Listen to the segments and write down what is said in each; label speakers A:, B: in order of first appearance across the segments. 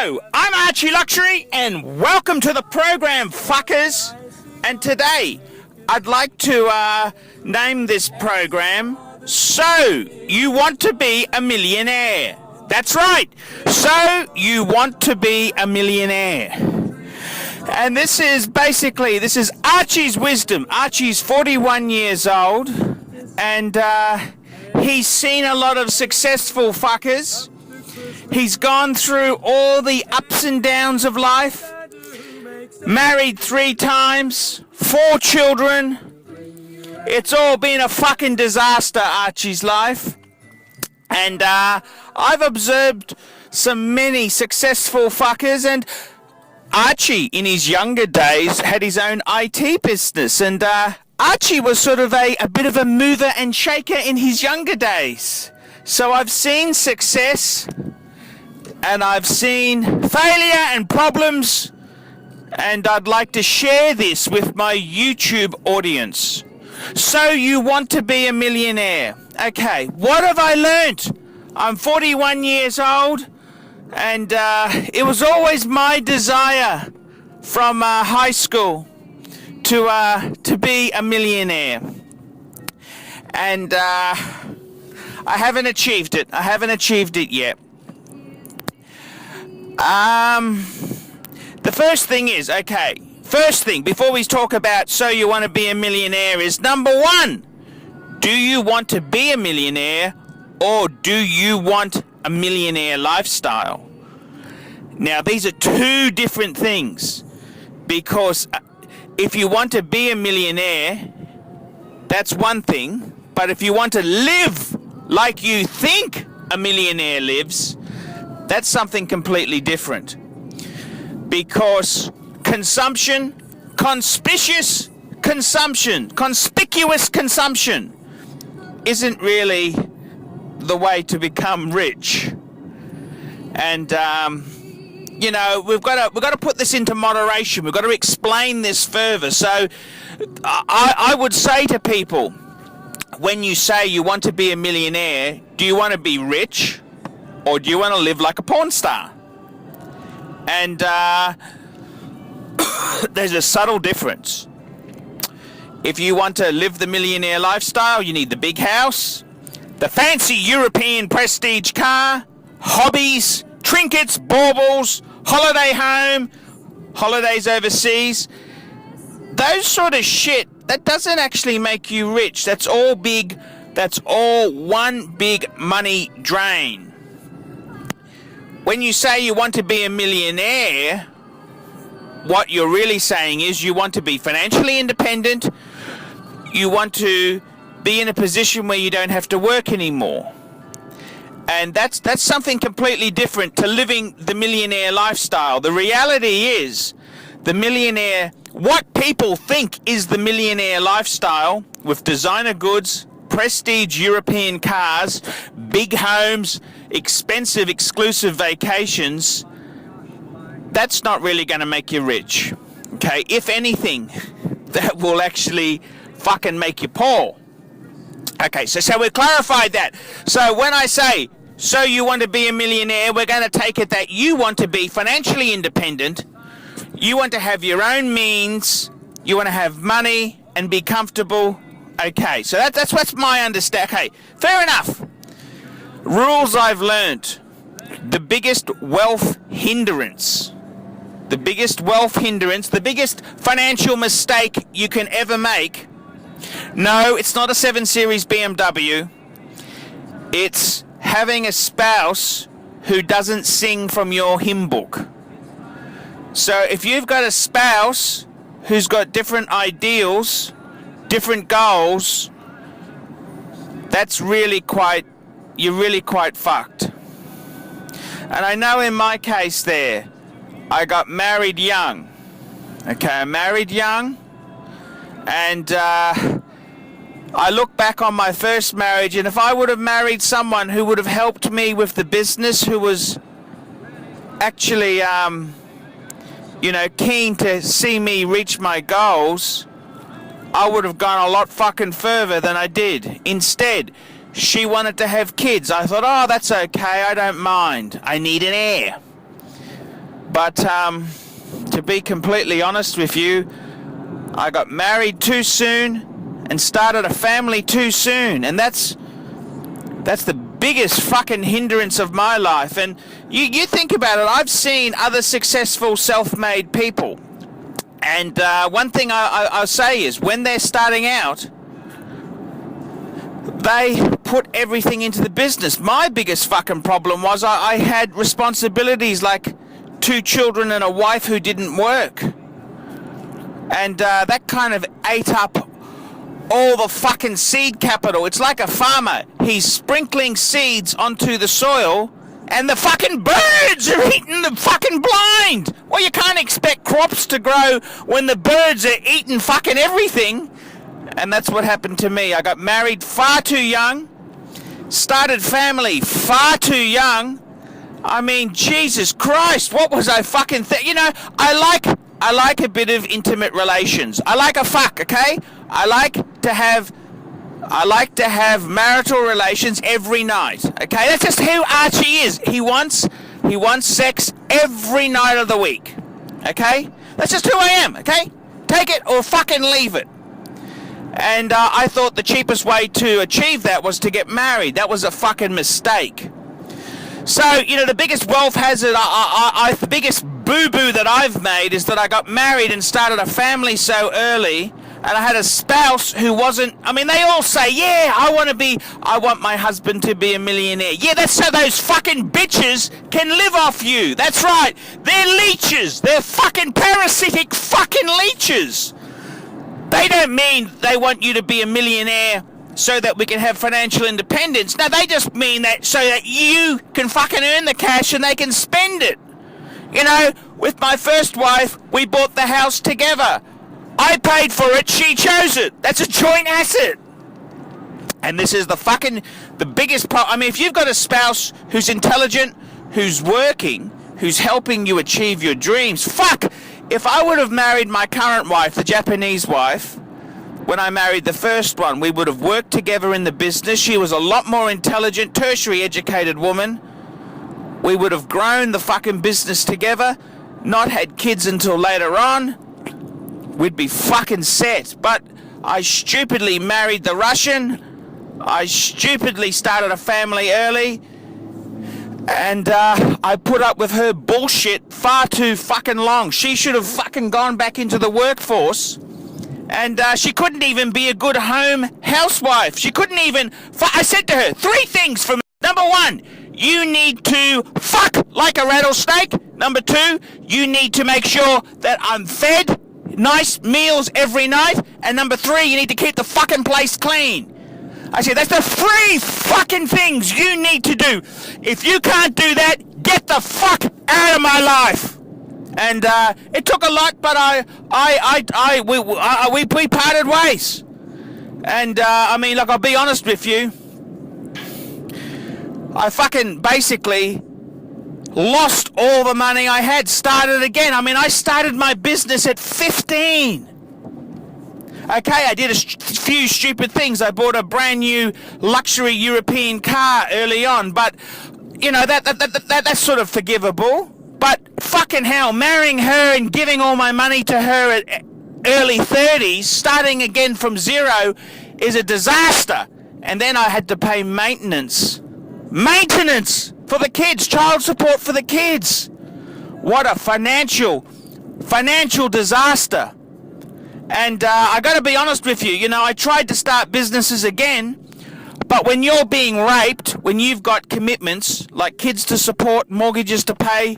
A: Hello, I'm Archie Luxury, and welcome to the program, fuckers. And today, I'd like to name this program, So You Want to Be a Millionaire. That's right, So You Want to Be a Millionaire. And this is Archie's wisdom. Archie's 41 years old, and he's seen a lot of successful fuckers. He's gone through all the ups and downs of life, married 3 times, 4 children. It's all been a fucking disaster, Archie's life. And I've observed many successful fuckers, and Archie, in his younger days, had his own IT business, and Archie was sort of a bit of a mover and shaker in his younger days. So I've seen success, and I've seen failure and problems, and I'd like to share this with my YouTube audience. So you want to be a millionaire. Okay, what have I learnt? I'm 41 years old, and it was always my desire from high school to be a millionaire. And I haven't achieved it. I haven't achieved it yet. The first thing, before we talk about so you want to be a millionaire, is number 1, do you want to be a millionaire, or do you want a millionaire lifestyle? Now, these are 2 different things, because if you want to be a millionaire, that's one thing, but if you want to live like you think a millionaire lives, that's something completely different. Because conspicuous consumption isn't really the way to become rich. And we've got to put this into moderation. We've got to explain this further. So I would say to people, when you say you want to be a millionaire, do you want to be rich, or do you want to live like a porn star? And there's a subtle difference. If you want to live the millionaire lifestyle, you need the big house, the fancy European prestige car, hobbies, trinkets, baubles, holiday home, holidays overseas. Those sort of shit, that doesn't actually make you rich. That's all one big money drain. When you say you want to be a millionaire, what you're really saying is you want to be financially independent. You want to be in a position where you don't have to work anymore. And that's something completely different to living the millionaire lifestyle. The reality is, what people think is the millionaire lifestyle, with designer goods, prestige European cars, big homes, expensive exclusive vacations, that's not really going to make you rich. Okay, if anything, that will actually fucking make you poor. Okay, so we clarified that. So when I say, so you want to be a millionaire, we're going to take it that you want to be financially independent, you want to have your own means, you want to have money and be comfortable. Okay, so that's what's my understanding. Okay, fair enough. Rules I've learnt. The biggest wealth hindrance, the biggest financial mistake you can ever make. No, it's not a 7 Series BMW. It's having a spouse who doesn't sing from your hymn book. So if you've got a spouse who's got different ideals, different goals, you're really quite fucked. And I know in my case there, I got married young. Okay, I married young, and I look back on my first marriage, and if I would have married someone who would have helped me with the business, who was actually, keen to see me reach my goals, I would have gone a lot fucking further than I did. Instead, she wanted to have kids. I thought, oh, that's okay, I don't mind. I need an heir. But to be completely honest with you, I got married too soon and started a family too soon, and that's the biggest fucking hindrance of my life. And you think about it, I've seen other successful self-made people, and one thing I'll say is when they're starting out, they put everything into the business. My biggest fucking problem was I had responsibilities like 2 children and a wife who didn't work. And that kind of ate up all the fucking seed capital. It's like a farmer. He's sprinkling seeds onto the soil and the fucking birds are eating the fucking blind. Well, you can't expect crops to grow when the birds are eating fucking everything. And that's what happened to me. I got married far too young, started family far too young. I mean, Jesus Christ, what was I fucking you know, I like a bit of intimate relations. I like a fuck, okay? I like to have marital relations every night, okay? That's just who Archie is. He wants sex every night of the week, okay? That's just who I am, okay? Take it or fucking leave it. And I thought the cheapest way to achieve that was to get married. That was a fucking mistake. So, you know, the biggest wealth hazard, the biggest boo-boo that I've made is that I got married and started a family so early, and I had a spouse who wasn't, I mean, they all say, yeah, I want my husband to be a millionaire. Yeah, that's so those fucking bitches can live off you. That's right. They're leeches. They're fucking parasitic fucking leeches. They don't mean they want you to be a millionaire so that we can have financial independence. No, they just mean that so that you can fucking earn the cash and they can spend it. You know, with my first wife, we bought the house together. I paid for it, she chose it. That's a joint asset. And this is the biggest problem. I mean, if you've got a spouse who's intelligent, who's working, who's helping you achieve your dreams, fuck! If I would have married my current wife, the Japanese wife, when I married the first one, we would have worked together in the business. She was a lot more intelligent, tertiary educated woman. We would have grown the fucking business together, not had kids until later on. We'd be fucking set. But I stupidly married the Russian. I stupidly started a family early. And I put up with her bullshit far too fucking long. She should have fucking gone back into the workforce. And she couldn't even be a good home housewife. She couldn't even... I said to her, 3 things for me. Number 1, you need to fuck like a rattlesnake. Number 2, you need to make sure that I'm fed nice meals every night. And number 3, you need to keep the fucking place clean. I said, that's the 3 fucking things you need to do. If you can't do that, get the fuck out of my life. And it took a lot, but we parted ways. And I mean, look, I'll be honest with you. I fucking basically lost all the money I had, started again. I mean, I started my business at 15. Okay, I did a few stupid things. I bought a brand new luxury European car early on, but you know that's sort of forgivable. But fucking hell, marrying her and giving all my money to her at early 30s, starting again from zero, is a disaster. And then I had to pay maintenance for the kids, child support for the kids. What a financial disaster. And I got to be honest with you, you know, I tried to start businesses again, but when you're being raped, when you've got commitments, like kids to support, mortgages to pay,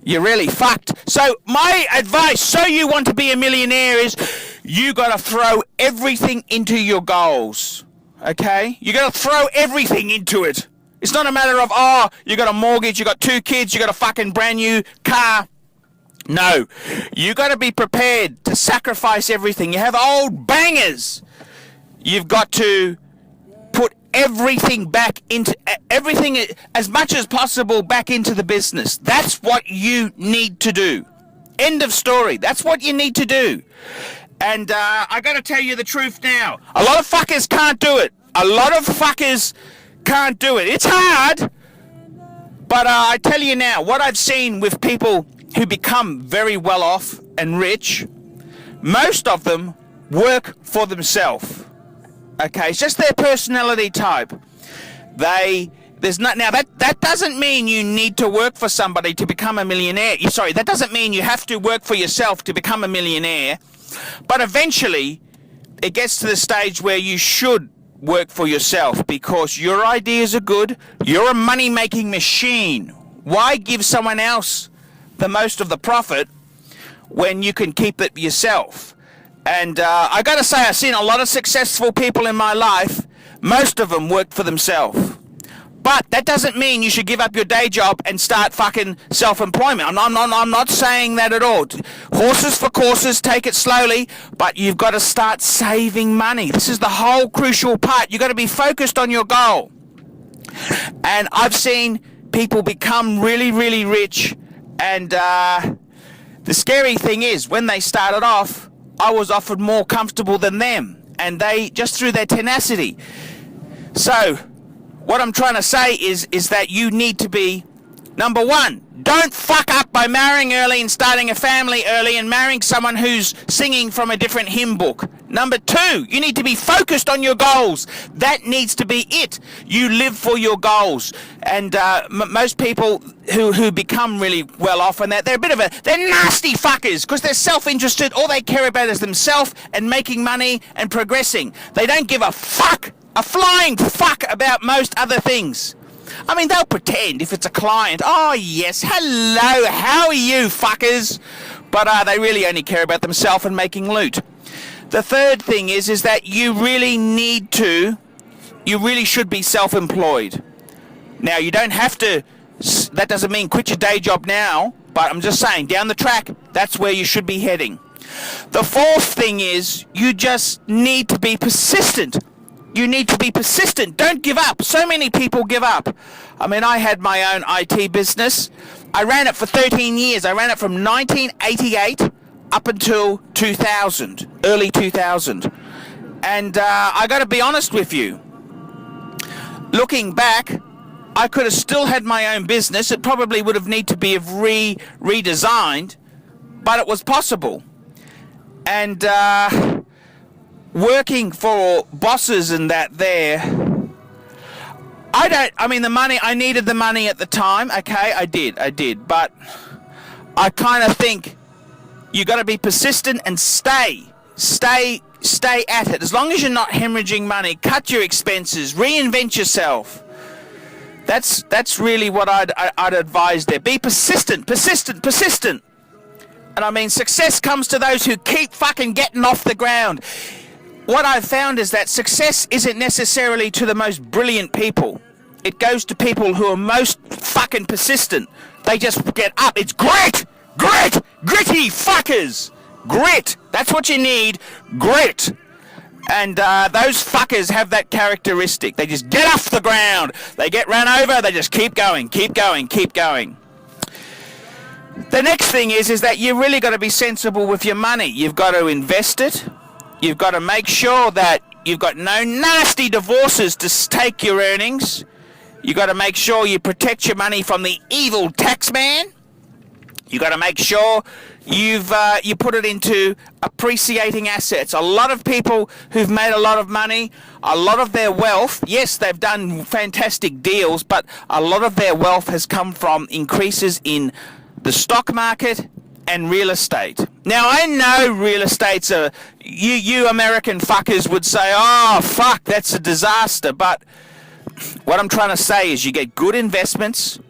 A: you're really fucked. So my advice, so you want to be a millionaire, is you got to throw everything into your goals, okay? You got to throw everything into it. It's not a matter of, oh, you got a mortgage, you got 2 kids, you got a fucking brand new car. No, you got to be prepared to sacrifice everything. You have old bangers. You've got to put everything back into everything as much as possible back into the business. That's what you need to do. End of story. That's what you need to do. And I got to tell you the truth now. A lot of fuckers can't do it. A lot of fuckers can't do it. It's hard. But I tell you now, what I've seen with people who become very well off and rich, most of them work for themselves. Okay, it's just their personality type. There's not now that doesn't mean you need to work for somebody to become a millionaire. Sorry, that doesn't mean you have to work for yourself to become a millionaire. But eventually, it gets to the stage where you should work for yourself because your ideas are good. You're a money-making machine. Why give someone else the most of the profit when you can keep it yourself? And I got to say, I've seen a lot of successful people in my life. Most of them work for themselves. But that doesn't mean you should give up your day job and start fucking self-employment. I'm not saying that at all. Horses for courses, take it slowly, but you've got to start saving money. This is the whole crucial part. You've got to be focused on your goal. And I've seen people become really, really rich. And the scary thing is, when they started off, I was offered more comfortable than them. And they, just through their tenacity. So what I'm trying to say is that you need to be, number one, don't fuck up by marrying early and starting a family early and marrying someone who's singing from a different hymn book. Number two, you need to be focused on your goals. That needs to be it. You live for your goals. And most people who become really well off and they're they're nasty fuckers because they're self-interested. All they care about is themselves and making money and progressing. They don't give a flying fuck about most other things. I mean, they'll pretend if it's a client, oh yes, hello, how are you fuckers? But they really only care about themselves and making loot. The third thing is that you really should be self-employed. Now, you don't have to, that doesn't mean quit your day job now, but I'm just saying, down the track, that's where you should be heading. The fourth thing is, you just need to be persistent. You need to be persistent. Don't give up. So many people give up. I mean, I had my own IT business. I ran it for 13 years. I ran it from 1988 up until 2000, early 2000. And I got to be honest with you. Looking back, I could have still had my own business. It probably would have needed to be redesigned, but it was possible. And working for bosses and that there, the money, I needed the money at the time. Okay, I did, but I kind of think you got to be persistent and stay at it. As long as you're not hemorrhaging money, cut your expenses, reinvent yourself. That's really what I'd advise there. Be persistent. And I mean, success comes to those who keep fucking getting off the ground. What I've found is that success isn't necessarily to the most brilliant people. It goes to people who are most fucking persistent. They just get up. It's gritty fuckers. Grit. That's what you need. Grit. And those fuckers have that characteristic. They just get off the ground. They get run over. They just keep going. The next thing is that you really got to be sensible with your money. You've got to invest it. You've got to make sure that you've got no nasty divorces to take your earnings. You've got to make sure you protect your money from the evil tax man. You've got to make sure you put it into appreciating assets. A lot of people who've made a lot of money, a lot of their wealth, yes, they've done fantastic deals, but a lot of their wealth has come from increases in the stock market and real estate. Now, I know real estate's you American fuckers would say, oh, fuck, that's a disaster. But what I'm trying to say is you get good investments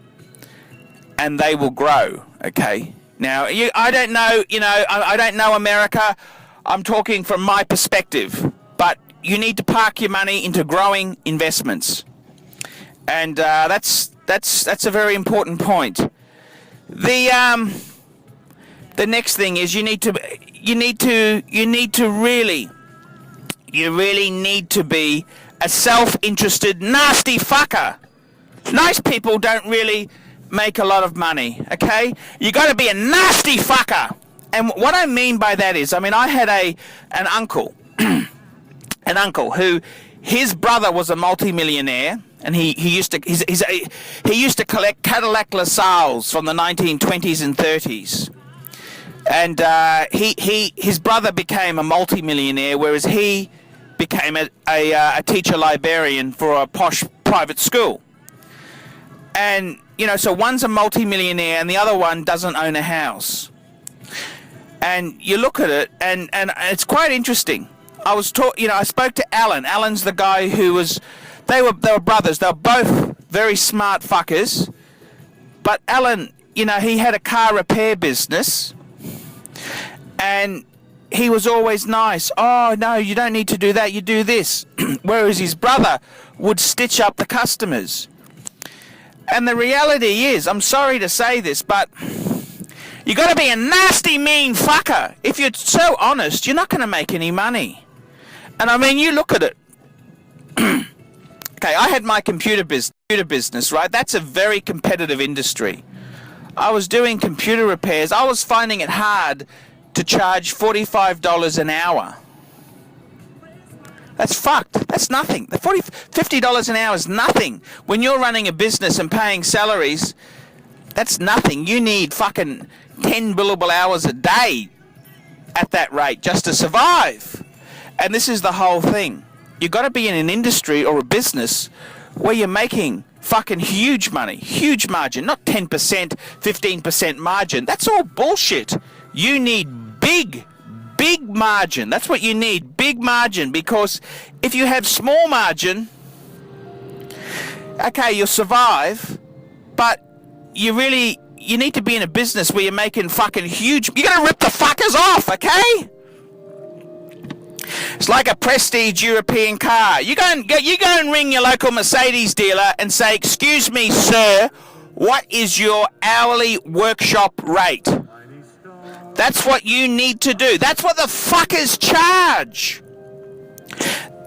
A: and they will grow, okay? Now, I don't know, I don't know America. I'm talking from my perspective. But you need to park your money into growing investments. And that's a very important point. The next thing is you really need to be a self-interested nasty fucker. Nice people don't really make a lot of money, okay? You got to be a nasty fucker. And what I mean by that is, I had an uncle who, his brother was a multi-millionaire, and he used to collect Cadillac LaSalles from the 1920s and 30s. And his brother became a multi-millionaire, whereas he became a teacher librarian for a posh private school. And so one's a multi-millionaire and the other one doesn't own a house. And you look at it, and it's quite interesting. I spoke to Alan. Alan's the guy who was. They were brothers. They were both very smart fuckers. But Alan, he had a car repair business, and he was always nice. Oh no, you don't need to do that. You do this. Whereas his brother would stitch up the customers. And the reality is, I'm sorry to say this, but you got to be a nasty, mean fucker. If you're so honest, you're not going to make any money. And I mean, you look at it. Okay, I had my computer business, right? That's a very competitive industry. I was doing computer repairs. I was finding it hard to charge $45 an hour. That's fucked. That's nothing. The $50 an hour is nothing. When you're running a business and paying salaries, that's nothing. You need fucking 10 billable hours a day at that rate just to survive. And this is the whole thing. You've got to be in an industry or a business where you're making fucking huge money, huge margin, not 10%, 15% margin. That's all bullshit. You need big margin. That's what you need, big margin, because if you have small margin, okay, you'll survive, but you need to be in a business where you're making fucking huge. You gotta rip the fuckers off, okay? It's like a prestige European car. You go and ring your local Mercedes dealer and say, "Excuse me, sir, what is your hourly workshop rate?" That's what you need to do. That's what the fuckers charge.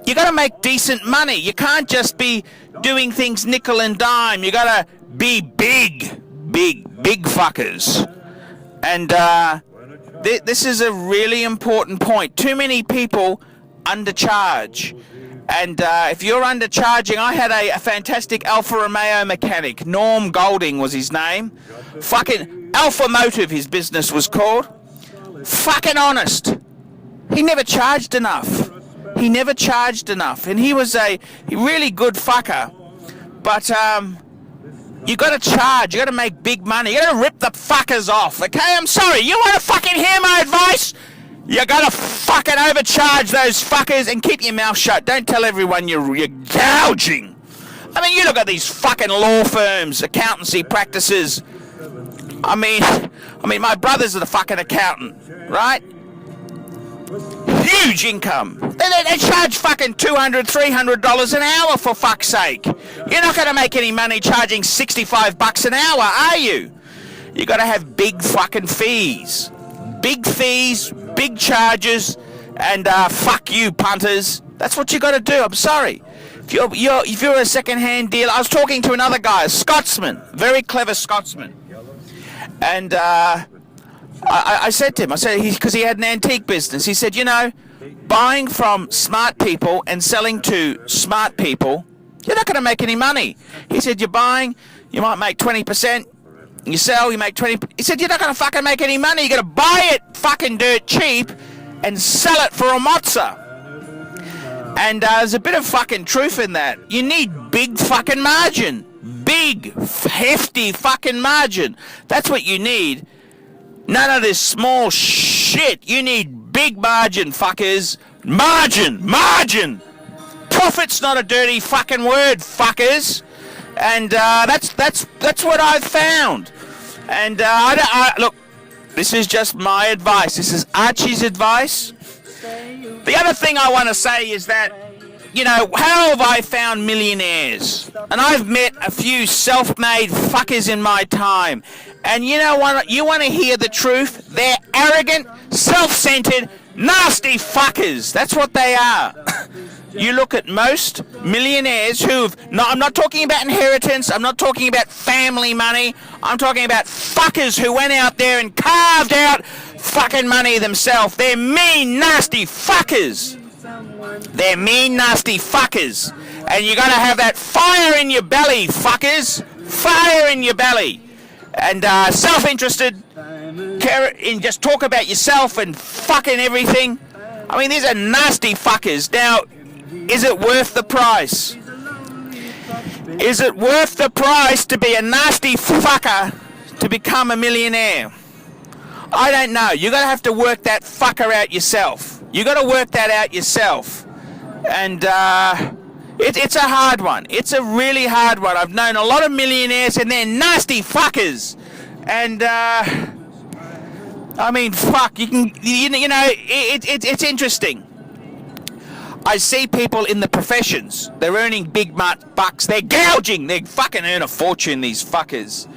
A: You gotta make decent money. You can't just be doing things nickel and dime. You gotta be big fuckers. And this is a really important point. Too many people undercharge. And if you're undercharging, I had a fantastic Alfa Romeo mechanic. Norm Golding was his name. Fucking Alpha Motive, his business was called. Fucking honest. He never charged enough. And he was a really good fucker. But you got to charge. You got to make big money. You got to rip the fuckers off. Okay, I'm sorry. You want to fucking hear my advice? You got to fucking overcharge those fuckers and keep your mouth shut. Don't tell everyone you're gouging. I mean, you look at these fucking law firms, accountancy practices. I mean, my brother's a fucking accountant, right? Huge income. They charge fucking $200, $300 an hour, for fuck's sake. You're not going to make any money charging $65 an hour, are you? You got to have big fucking fees. Big fees, big charges, and fuck you, punters. That's what you got to do. I'm sorry. If you're a second-hand dealer, I was talking to another guy, a Scotsman, very clever Scotsman, and I said to him, because he had an antique business, he said, buying from smart people and selling to smart people, you're not going to make any money. He said, you're buying, you might make 20%, you sell, you make 20%. He said, you're not going to fucking make any money. You're going to buy it fucking dirt cheap and sell it for a mozza. And there's a bit of fucking truth in that. You need big fucking margin. Big, hefty fucking margin. That's what you need. None of this small shit. You need big margin, fuckers. Margin. Profit's not a dirty fucking word, fuckers. And that's what I've found. And look, this is just my advice. This is Archie's advice. The other thing I want to say is that, how have I found millionaires? And I've met a few self-made fuckers in my time. And you know what? You want to hear the truth? They're arrogant, self-centered, nasty fuckers. That's what they are. You look at most millionaires I'm not talking about inheritance, I'm not talking about family money, I'm talking about fuckers who went out there and carved out fucking money themselves. They're mean, nasty fuckers. They're mean, nasty fuckers. And you gotta have that fire in your belly, fuckers. Fire in your belly. And self-interested, care in just talk about yourself and fucking everything. I mean, these are nasty fuckers. Now, is it worth the price? Is it worth the price to be a nasty fucker to become a millionaire? I don't know. You're going to have to work that fucker out yourself. You got to work that out yourself. And it's a hard one. It's a really hard one. I've known a lot of millionaires and they're nasty fuckers. And I mean, fuck. You know, it's interesting. I see people in the professions. They're earning big bucks. They're gouging. They fucking earn a fortune, these fuckers.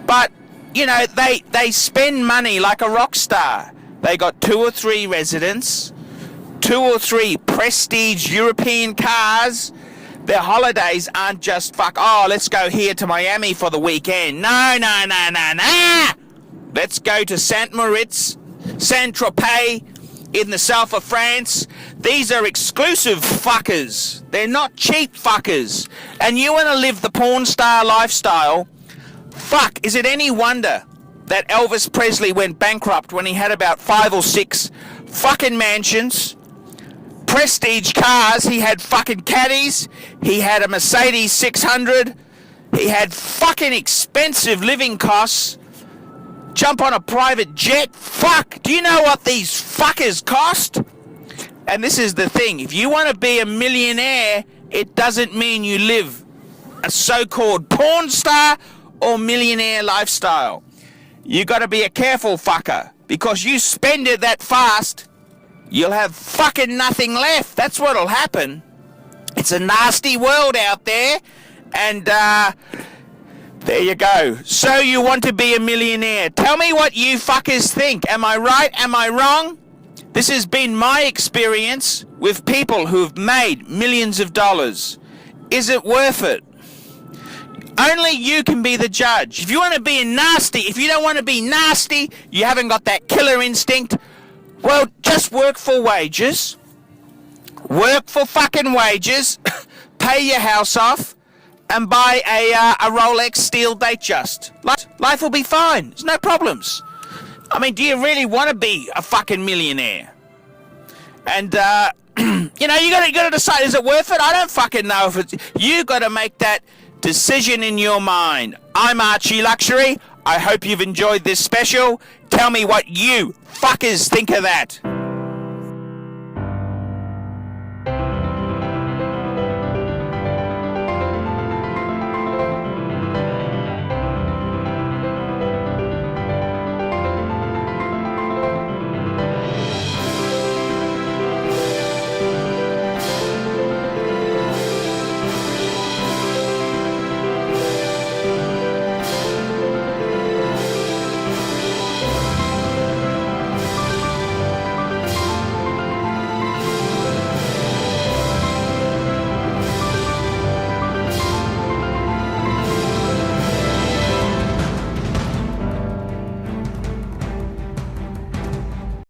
A: But, you know, they spend money like a rock star. They got 2 or 3 residents, 2 or 3 prestige European cars. Their holidays aren't just let's go here to Miami for the weekend. No. Let's go to Saint Moritz, Saint-Tropez, in the south of France. These are exclusive fuckers. They're not cheap fuckers. And you want to live the porn star lifestyle. Fuck, is it any wonder that Elvis Presley went bankrupt when he had about 5 or 6 fucking mansions, prestige cars? He had fucking caddies. He had a Mercedes 600. He had fucking expensive living costs. Jump on a private jet. Fuck, do you know what these fuckers cost? And this is the thing. If you want to be a millionaire, it doesn't mean you live a so-called porn star or millionaire lifestyle. You got to be a careful fucker, because you spend it that fast, you'll have fucking nothing left. That's what'll happen. It's a nasty world out there. And there you go. So you want to be a millionaire. Tell me what you fuckers think. Am I right? Am I wrong? This has been my experience with people who've made millions of dollars. Is it worth it? Only you can be the judge. If you want to be nasty, if you don't want to be nasty, you haven't got that killer instinct, well, just work for wages. Work for fucking wages. Pay your house off. And buy a Rolex steel Datejust. Life will be fine. There's no problems. I mean, do you really want to be a fucking millionaire? And, you know, you gotta decide, is it worth it? I don't fucking know if it's... You gotta make that decision in your mind. I'm Archie Luxury. I hope you've enjoyed this special. Tell me what you fuckers think of that.